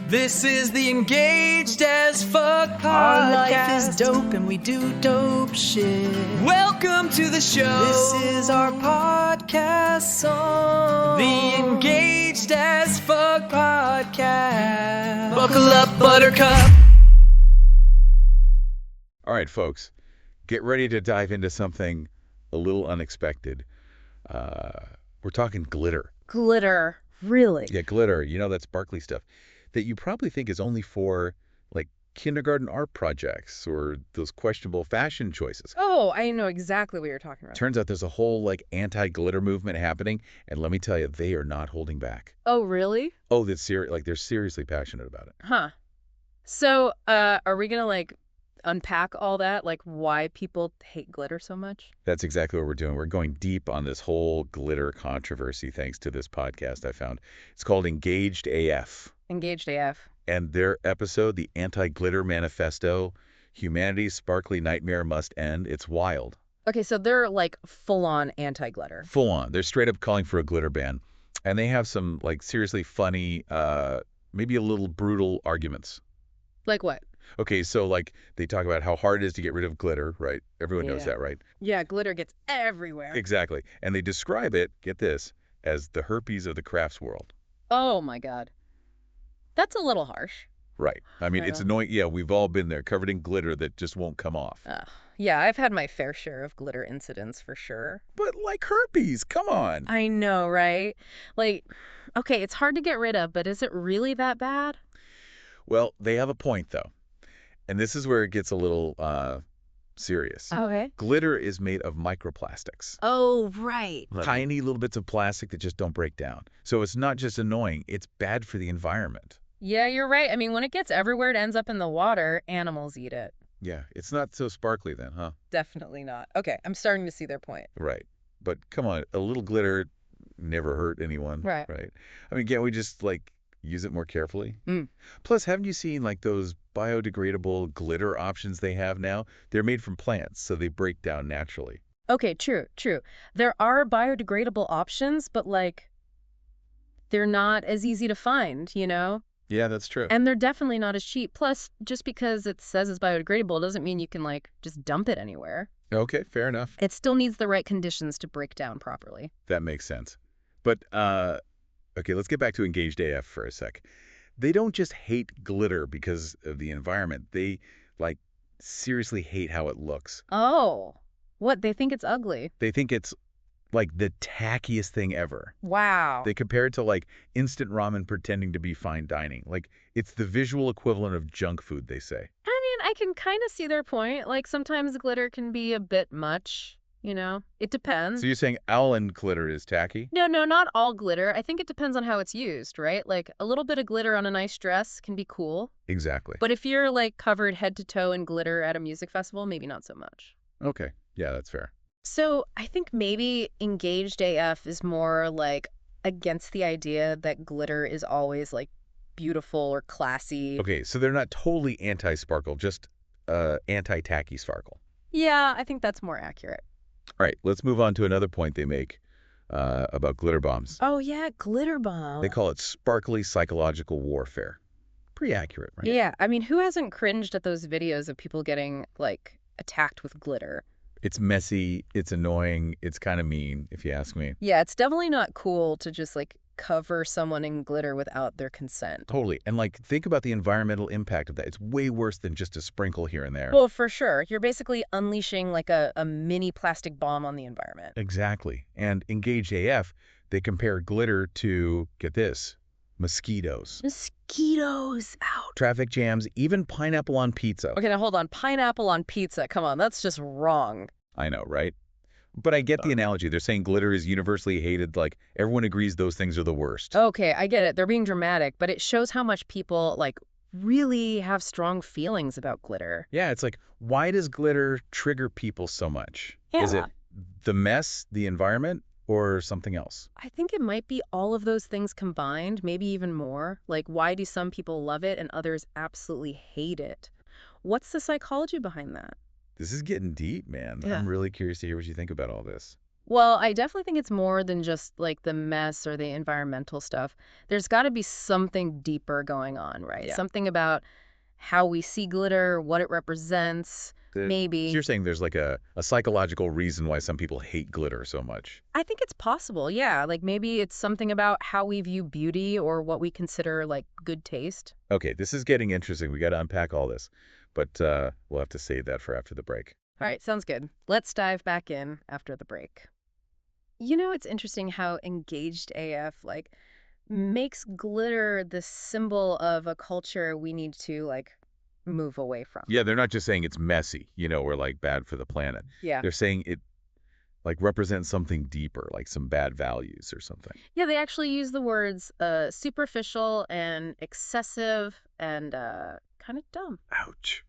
This is the Engaged as Fuck podcast. Our life is dope and we do dope shit. Welcome to the show. This is our podcast song. The Engaged as Fuck podcast. Buckle up, buttercup. All right, folks, get ready to dive into something a little unexpected. We're talking glitter. Glitter, really? Yeah, glitter. You know, that sparkly stuff that you probably think is only for, like, kindergarten art projects or those questionable fashion choices. Oh, I know exactly what you're talking about. Turns out there's a whole, like, anti-glitter movement happening, and let me tell you, they are not holding back. Oh, really? Oh, they're seriously passionate about it. Huh. So, are we gonna, like, unpack all that? Like, why people hate glitter so much? That's exactly what we're doing. We're going deep on this whole glitter controversy thanks to this podcast I found. It's called Engaged AF. Engaged AF. And their episode, the Anti-Glitter Manifesto, Humanity's Sparkly Nightmare Must End. It's wild. Okay, so they're, like, full-on anti-glitter. Full on. They're straight up calling for a glitter ban. And they have some, like, seriously funny, maybe a little brutal arguments. Like what? Okay, so, like, they talk about how hard it is to get rid of glitter, right? Everyone knows that, right? Yeah, glitter gets everywhere. Exactly. And they describe it, get this, as the herpes of the crafts world. Oh, my God. That's a little harsh. Right. I mean, it's annoying. Yeah, we've all been there, covered in glitter that just won't come off. Yeah, I've had my fair share of glitter incidents for sure. But like herpes, come on. I know, right? Like, okay, it's hard to get rid of, but is it really that bad? Well, they have a point, though. And this is where it gets a little serious. Okay. Glitter is made of microplastics. Oh, right. Tiny little bits of plastic that just don't break down. So it's not just annoying, it's bad for the environment. Yeah, you're right. I mean, when it gets everywhere, it ends up in the water. Animals eat it. Yeah, it's not so sparkly then, huh? Definitely not. Okay, I'm starting to see their point. Right. But come on, a little glitter never hurt anyone. Right. I mean, can't we just, like, use it more carefully? Mm. Plus, haven't you seen, like, those biodegradable glitter options they have now? They're made from plants, so they break down naturally. Okay, true. There are biodegradable options, but, like, they're not as easy to find, you know? Yeah, that's true. And they're definitely not as cheap. Plus, just because it says it's biodegradable doesn't mean you can, like, just dump it anywhere. Okay, fair enough. It still needs the right conditions to break down properly. That makes sense. But, okay, let's get back to Engaged AF for a sec. They don't just hate glitter because of the environment. They, like, seriously hate how it looks. Oh, what? They think it's ugly? They think it's, like, the tackiest thing ever. Wow. They compare it to, like, instant ramen pretending to be fine dining. Like, it's the visual equivalent of junk food, they say. I mean, I can kind of see their point. Like, sometimes glitter can be a bit much, you know? It depends. So you're saying Allen glitter is tacky? No, not all glitter. I think it depends on how it's used, right? Like, a little bit of glitter on a nice dress can be cool. Exactly. But if you're, like, covered head to toe in glitter at a music festival, maybe not so much. Okay. Yeah, that's fair. So I think maybe Engaged AF is more, like, against the idea that glitter is always, like, beautiful or classy. Okay, so they're not totally anti-sparkle, just anti-tacky sparkle. Yeah, I think that's more accurate. All right, let's move on to another point they make about glitter bombs. Oh, yeah, glitter bomb. They call it sparkly psychological warfare. Pretty accurate, right? Yeah, I mean, who hasn't cringed at those videos of people getting, like, attacked with glitter? It's messy, it's annoying, it's kind of mean, if you ask me. Yeah, it's definitely not cool to just, like, cover someone in glitter without their consent. Totally. And, like, think about the environmental impact of that. It's way worse than just a sprinkle here and there. Well, for sure. You're basically unleashing, like, a mini plastic bomb on the environment. Exactly. And Engaged AF, they compare glitter to, get this, mosquitoes. Mosquitoes! Ouch. Traffic jams, even pineapple on pizza. Okay, now hold on. Pineapple on pizza. Come on, that's just wrong. I know, right? But I get the analogy. They're saying glitter is universally hated. Like, everyone agrees those things are the worst. Okay, I get it. They're being dramatic, but it shows how much people, like, really have strong feelings about glitter. Yeah, it's like, why does glitter trigger people so much? Yeah. Is it the mess, the environment, or something else? I think it might be all of those things combined, maybe even more. Like, why do some people love it and others absolutely hate it? What's the psychology behind that? This is getting deep, man. Yeah. I'm really curious to hear what you think about all this. Well, I definitely think it's more than just like the mess or the environmental stuff. There's got to be something deeper going on, right? Yeah. Something about how we see glitter, what it represents, So maybe. you're saying there's like a psychological reason why some people hate glitter so much. I think it's possible, yeah. Like maybe it's something about how we view beauty or what we consider like good taste. Okay, this is getting interesting. We got to unpack all this, but we'll have to save that for after the break. All right, sounds good. Let's dive back in after the break. You know, it's interesting how engaged AF like makes glitter the symbol of a culture we need to like move away from. Yeah, they're not just saying it's messy, or like bad for the planet. Yeah. They're saying it like represents something deeper, like some bad values or something. Yeah, they actually use the words superficial and excessive and kind of dumb. Ouch.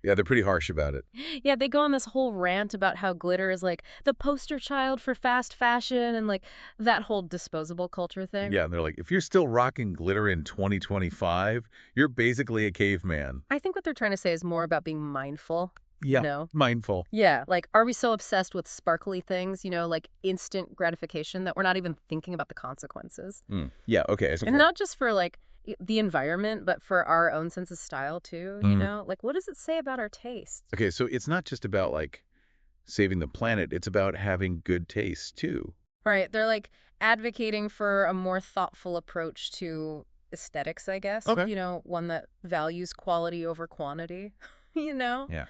Yeah, they're pretty harsh about it. Yeah, they go on this whole rant about how glitter is like the poster child for fast fashion and like that whole disposable culture thing. Yeah, and they're like, if you're still rocking glitter in 2025, you're basically a caveman. I think what they're trying to say is more about being mindful. Yeah, No. mindful. Yeah, like are we so obsessed with sparkly things, like instant gratification that we're not even thinking about the consequences? Yeah, okay. And not just for like the environment, but for our own sense of style too, you know? Like what does it say about our taste? Okay, so it's not just about like saving the planet, it's about having good taste too. Right, they're like advocating for a more thoughtful approach to aesthetics, I guess. Okay. One that values quality over quantity, you know? Yeah.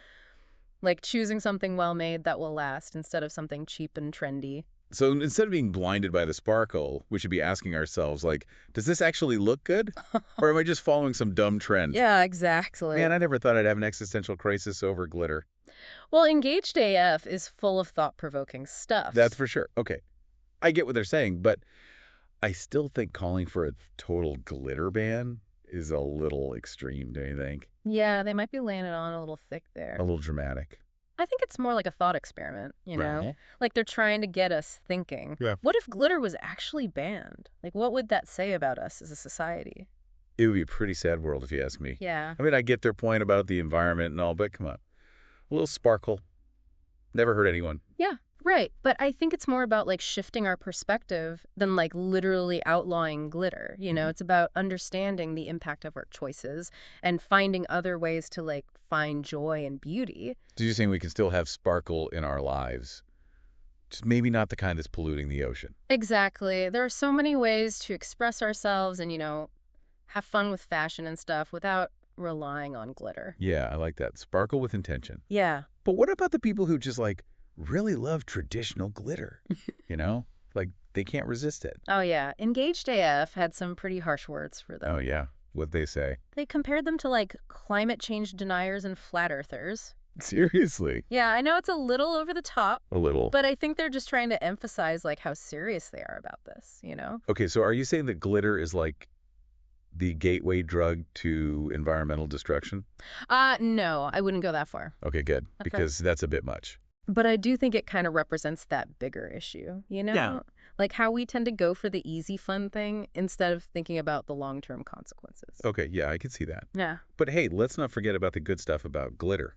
Like choosing something well made that will last instead of something cheap and trendy. So instead of being blinded by the sparkle, we should be asking ourselves, like, does this actually look good? Or am I just following some dumb trend? Yeah, exactly. Man, I never thought I'd have an existential crisis over glitter. Well, Engaged AF is full of thought-provoking stuff. That's for sure. Okay. I get what they're saying, but I still think calling for a total glitter ban is a little extreme, don't you think? Yeah, they might be laying it on a little thick there. A little dramatic. I think it's more like a thought experiment, you know? Right. Like they're trying to get us thinking. Yeah. What if glitter was actually banned? Like, what would that say about us as a society? It would be a pretty sad world if you ask me. Yeah. I mean, I get their point about the environment and all, but come on. A little sparkle. Never hurt anyone. Yeah, right. But I think it's more about like shifting our perspective than like literally outlawing glitter. It's about understanding the impact of our choices and finding other ways to like find joy and beauty. So you're saying we can still have sparkle in our lives, just maybe not the kind that's polluting the ocean. Exactly. There are so many ways to express ourselves and, have fun with fashion and stuff without relying on glitter. Yeah, I like that. Sparkle with intention. Yeah. But what about the people who just like really love traditional glitter? Like they can't resist it. Oh, yeah. Engaged AF had some pretty harsh words for them. Oh, yeah. What'd they say? They compared them to like climate change deniers and flat earthers. Seriously? Yeah, I know it's a little over the top, A little. but I think they're just trying to emphasize like how serious they are about this. Okay, so are you saying that glitter is like the gateway drug to environmental destruction? No, I wouldn't go that far. Okay, good. Okay. Because that's a bit much. But I do think it kind of represents that bigger issue, Yeah. Like how we tend to go for the easy fun thing instead of thinking about the long-term consequences. Okay, yeah, I can see that. Yeah. But hey, let's not forget about the good stuff about glitter,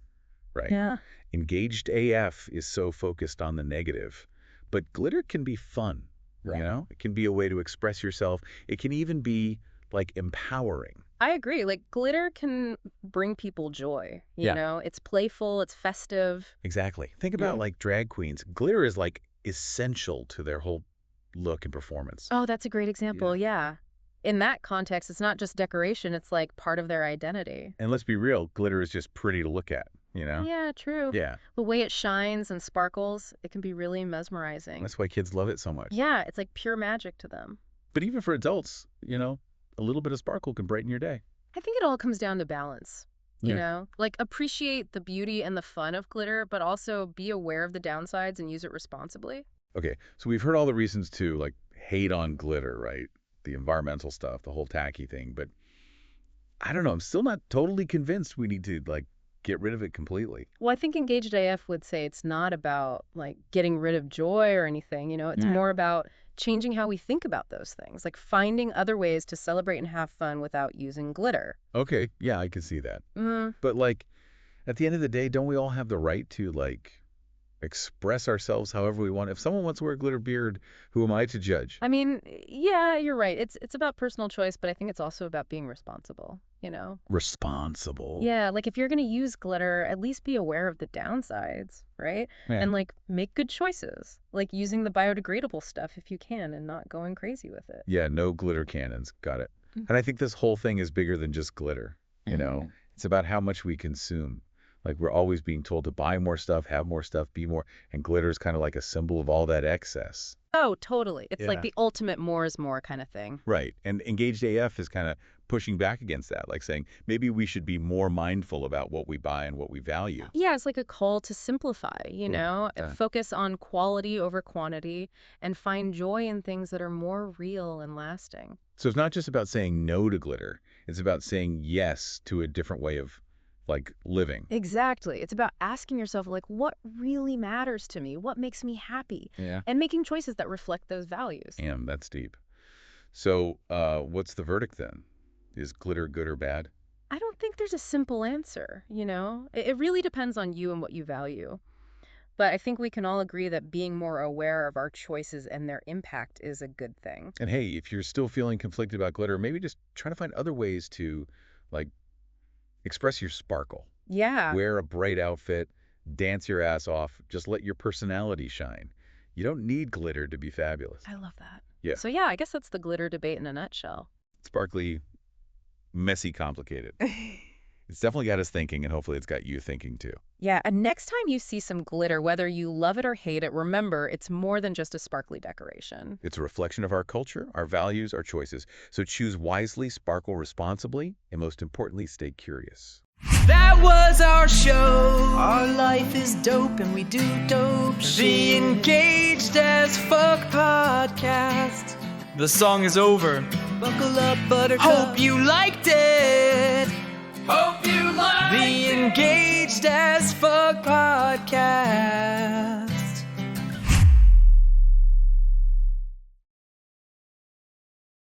right? Yeah. Engaged AF is so focused on the negative, but glitter can be fun, Right. It can be a way to express yourself. It can even be like empowering. I agree. Like glitter can bring people joy, Yeah. It's playful, it's festive. Exactly. Think about Yeah. like drag queens. Glitter is like essential to their whole look and performance. Oh, that's a great example. Yeah. In that context, it's not just decoration, it's like part of their identity. And let's be real, glitter is just pretty to look at, Yeah, true. Yeah. The way it shines and sparkles, it can be really mesmerizing. That's why kids love it so much. Yeah, it's like pure magic to them. But even for adults, a little bit of sparkle can brighten your day. I think it all comes down to balance. You Yeah. know, like appreciate the beauty and the fun of glitter, but also be aware of the downsides and use it responsibly. Okay, so we've heard all the reasons to like hate on glitter, right? The environmental stuff, the whole tacky thing, but I don't know, I'm still not totally convinced we need to like get rid of it completely. Well, I think Engaged AF would say it's not about like getting rid of joy or anything, it's Yeah. more about changing how we think about those things, like finding other ways to celebrate and have fun without using glitter. Okay, yeah, I can see that. Mm, But like at the end of the day, don't we all have the right to like express ourselves however we want. If someone wants to wear a glitter beard, who am I to judge? I mean, yeah, you're right. It's about personal choice, but I think it's also about being responsible, you know? Responsible. Yeah, like if you're going to use glitter, at least be aware of the downsides, right? Yeah. And like make good choices, like using the biodegradable stuff if you can and not going crazy with it. Yeah, no glitter cannons. Got it. And I think this whole thing is bigger than just glitter. You know, it's about how much we consume. Like we're always being told to buy more stuff, have more stuff, be more, and glitter is kind of like a symbol of all that excess. Oh, totally. It's like Yeah. the ultimate more is more kind of thing. Right. And Engaged AF is kind of pushing back against that, like saying maybe we should be more mindful about what we buy and what we value. Yeah, it's like a call to simplify, you know, yeah. focus on quality over quantity and find joy in things that are more real and lasting. So it's not just about saying no to glitter. It's about saying yes to a different way of like living. Exactly. It's about asking yourself, like, what really matters to me? What makes me happy? Yeah. And making choices that reflect those values. Damn, that's deep. So what's the verdict then? Is glitter good or bad? I don't think there's a simple answer, you know? It really depends on you and what you value. But I think we can all agree that being more aware of our choices and their impact is a good thing. And hey, if you're still feeling conflicted about glitter, maybe just try to find other ways to like express your sparkle. Yeah. Wear a bright outfit, dance your ass off, just let your personality shine. You don't need glitter to be fabulous. I love that. Yeah. So yeah, I guess that's the glitter debate in a nutshell. Sparkly, messy, complicated. It's definitely got us thinking, and hopefully it's got you thinking too. Yeah, and next time you see some glitter, whether you love it or hate it, remember it's more than just a sparkly decoration. It's a reflection of our culture, our values, our choices. So choose wisely, sparkle responsibly, and most importantly, stay curious. That was our show. Our life is dope and we do dope The shit. Engaged as Fuck podcast. The song is over. Buckle up, buttercup. Hope you liked it. Hope you liked the Engaged as Fuck podcast.